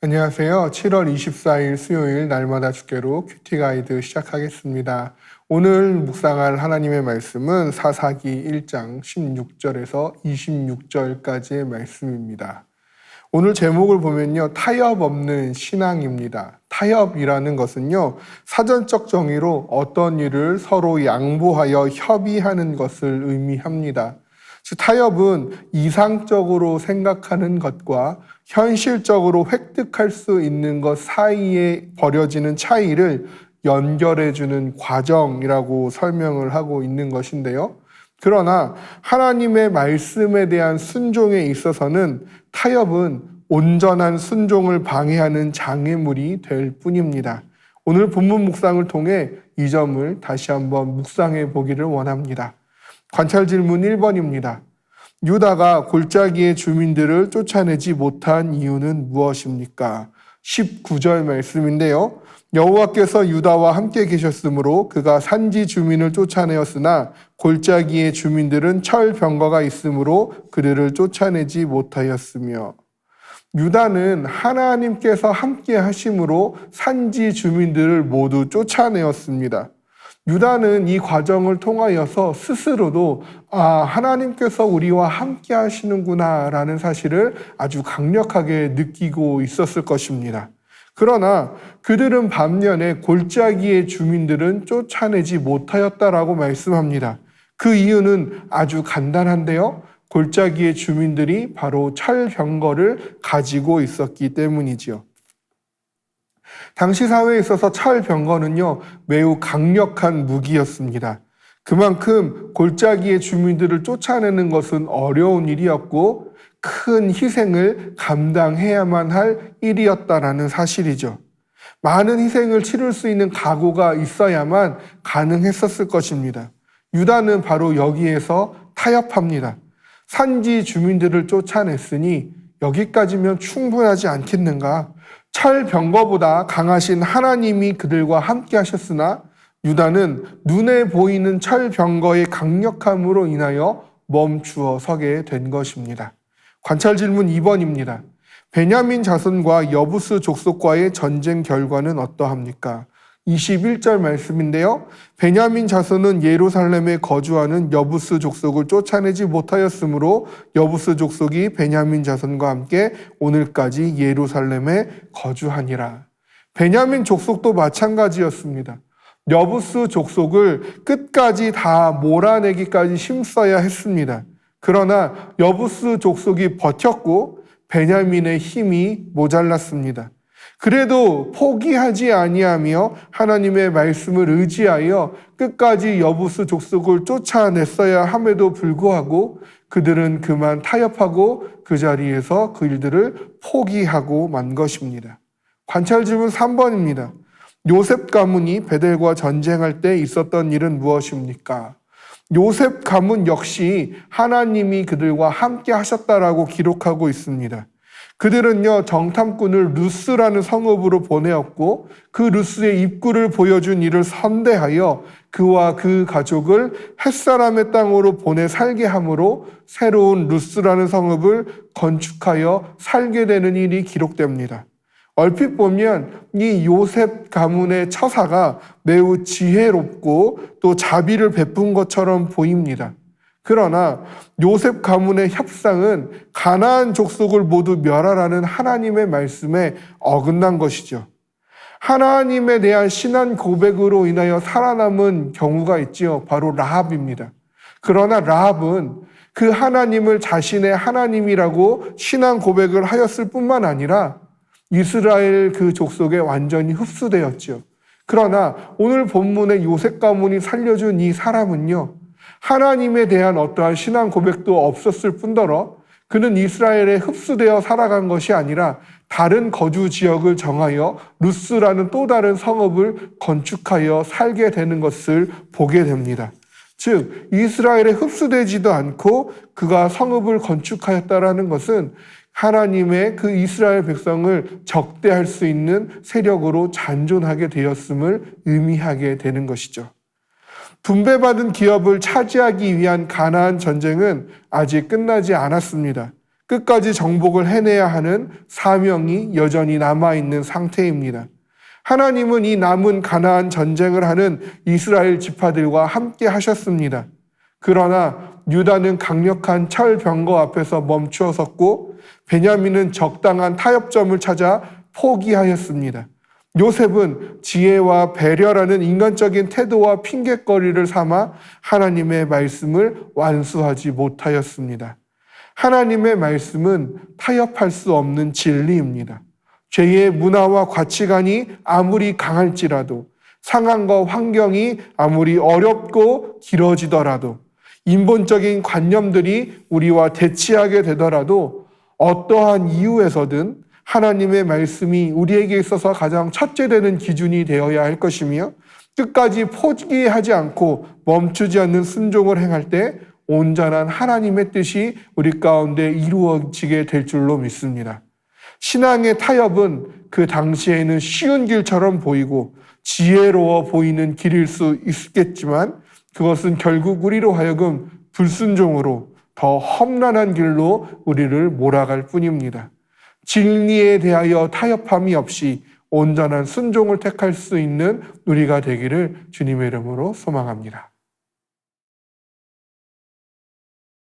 안녕하세요. 7월 24일 수요일 날마다 주께로 큐티 가이드 시작하겠습니다. 오늘 묵상할 하나님의 말씀은 사사기 1장 16절에서 26절까지의 말씀입니다. 오늘 제목을 보면요, 타협 없는 신앙입니다. 타협이라는 것은요, 사전적 정의로 어떤 일을 서로 양보하여 협의하는 것을 의미합니다. 즉, 타협은 이상적으로 생각하는 것과 현실적으로 획득할 수 있는 것 사이에 벌어지는 차이를 연결해주는 과정이라고 설명을 하고 있는 것인데요. 그러나 하나님의 말씀에 대한 순종에 있어서는 타협은 온전한 순종을 방해하는 장애물이 될 뿐입니다. 오늘 본문 묵상을 통해 이 점을 다시 한번 묵상해 보기를 원합니다. 관찰 질문 1번입니다. 유다가 골짜기의 주민들을 쫓아내지 못한 이유는 무엇입니까? 19절 말씀인데요. 여호와께서 유다와 함께 계셨으므로 그가 산지 주민을 쫓아내었으나 골짜기의 주민들은 철병거가 있으므로 그들을 쫓아내지 못하였으며, 유다는 하나님께서 함께 하심으로 산지 주민들을 모두 쫓아내었습니다. 유다는 이 과정을 통하여서 스스로도 하나님께서 우리와 함께 하시는구나 라는 사실을 아주 강력하게 느끼고 있었을 것입니다. 그러나 그들은 반면에 골짜기의 주민들은 쫓아내지 못하였다라고 말씀합니다. 그 이유는 아주 간단한데요. 골짜기의 주민들이 바로 철병거를 가지고 있었기 때문이지요. 당시 사회에 있어서 철병거는요, 매우 강력한 무기였습니다. 그만큼 골짜기의 주민들을 쫓아내는 것은 어려운 일이었고 큰 희생을 감당해야만 할 일이었다라는 사실이죠. 많은 희생을 치를 수 있는 각오가 있어야만 가능했었을 것입니다. 유다는 바로 여기에서 타협합니다. 산지 주민들을 쫓아냈으니 여기까지면 충분하지 않겠는가? 철병거보다 강하신 하나님이 그들과 함께 하셨으나 유다는 눈에 보이는 철병거의 강력함으로 인하여 멈추어 서게 된 것입니다. 관찰 질문 2번입니다. 베냐민 자손과 여부스 족속과의 전쟁 결과는 어떠합니까? 21절 말씀인데요. 베냐민 자손은 예루살렘에 거주하는 여부스 족속을 쫓아내지 못하였으므로 여부스 족속이 베냐민 자손과 함께 오늘까지 예루살렘에 거주하니라. 베냐민 족속도 마찬가지였습니다. 여부스 족속을 끝까지 다 몰아내기까지 힘써야 했습니다. 그러나 여부스 족속이 버텼고 베냐민의 힘이 모자랐습니다. 그래도 포기하지 아니하며 하나님의 말씀을 의지하여 끝까지 여부스 족속을 쫓아냈어야 함에도 불구하고 그들은 그만 타협하고 그 자리에서 그 일들을 포기하고 만 것입니다. 관찰 질문 3번입니다. 요셉 가문이 베델과 전쟁할 때 있었던 일은 무엇입니까? 요셉 가문 역시 하나님이 그들과 함께 하셨다라고 기록하고 있습니다. 그들은요, 정탐꾼을 루스라는 성읍으로 보내었고 그 루스의 입구를 보여준 이를 선대하여 그와 그 가족을 햇사람의 땅으로 보내 살게 함으로 새로운 루스라는 성읍을 건축하여 살게 되는 일이 기록됩니다. 얼핏 보면 이 요셉 가문의 처사가 매우 지혜롭고 또 자비를 베푼 것처럼 보입니다. 그러나 요셉 가문의 협상은 가나안 족속을 모두 멸하라는 하나님의 말씀에 어긋난 것이죠. 하나님에 대한 신앙 고백으로 인하여 살아남은 경우가 있지요. 바로 라합입니다. 그러나 라합은 그 하나님을 자신의 하나님이라고 신앙 고백을 하였을 뿐만 아니라 이스라엘 그 족속에 완전히 흡수되었지요. 그러나 오늘 본문의 요셉 가문이 살려준 이 사람은요, 하나님에 대한 어떠한 신앙 고백도 없었을 뿐더러 그는 이스라엘에 흡수되어 살아간 것이 아니라 다른 거주 지역을 정하여 루스라는 또 다른 성읍을 건축하여 살게 되는 것을 보게 됩니다. 즉 이스라엘에 흡수되지도 않고 그가 성읍을 건축하였다라는 것은 하나님의 그 이스라엘 백성을 적대할 수 있는 세력으로 잔존하게 되었음을 의미하게 되는 것이죠. 분배받은 기업을 차지하기 위한 가나안 전쟁은 아직 끝나지 않았습니다. 끝까지 정복을 해내야 하는 사명이 여전히 남아있는 상태입니다. 하나님은 이 남은 가나안 전쟁을 하는 이스라엘 지파들과 함께 하셨습니다. 그러나 유다는 강력한 철병거 앞에서 멈추어 섰고 베냐민은 적당한 타협점을 찾아 포기하였습니다. 요셉은 지혜와 배려라는 인간적인 태도와 핑곗거리를 삼아 하나님의 말씀을 완수하지 못하였습니다. 하나님의 말씀은 타협할 수 없는 진리입니다. 죄의 문화와 가치관이 아무리 강할지라도, 상황과 환경이 아무리 어렵고 길어지더라도, 인본적인 관념들이 우리와 대치하게 되더라도 어떠한 이유에서든 하나님의 말씀이 우리에게 있어서 가장 첫째 되는 기준이 되어야 할 것이며, 끝까지 포기하지 않고 멈추지 않는 순종을 행할 때 온전한 하나님의 뜻이 우리 가운데 이루어지게 될 줄로 믿습니다. 신앙의 타협은 그 당시에는 쉬운 길처럼 보이고 지혜로워 보이는 길일 수 있겠지만 그것은 결국 우리로 하여금 불순종으로 더 험난한 길로 우리를 몰아갈 뿐입니다. 진리에 대하여 타협함이 없이 온전한 순종을 택할 수 있는 우리가 되기를 주님의 이름으로 소망합니다.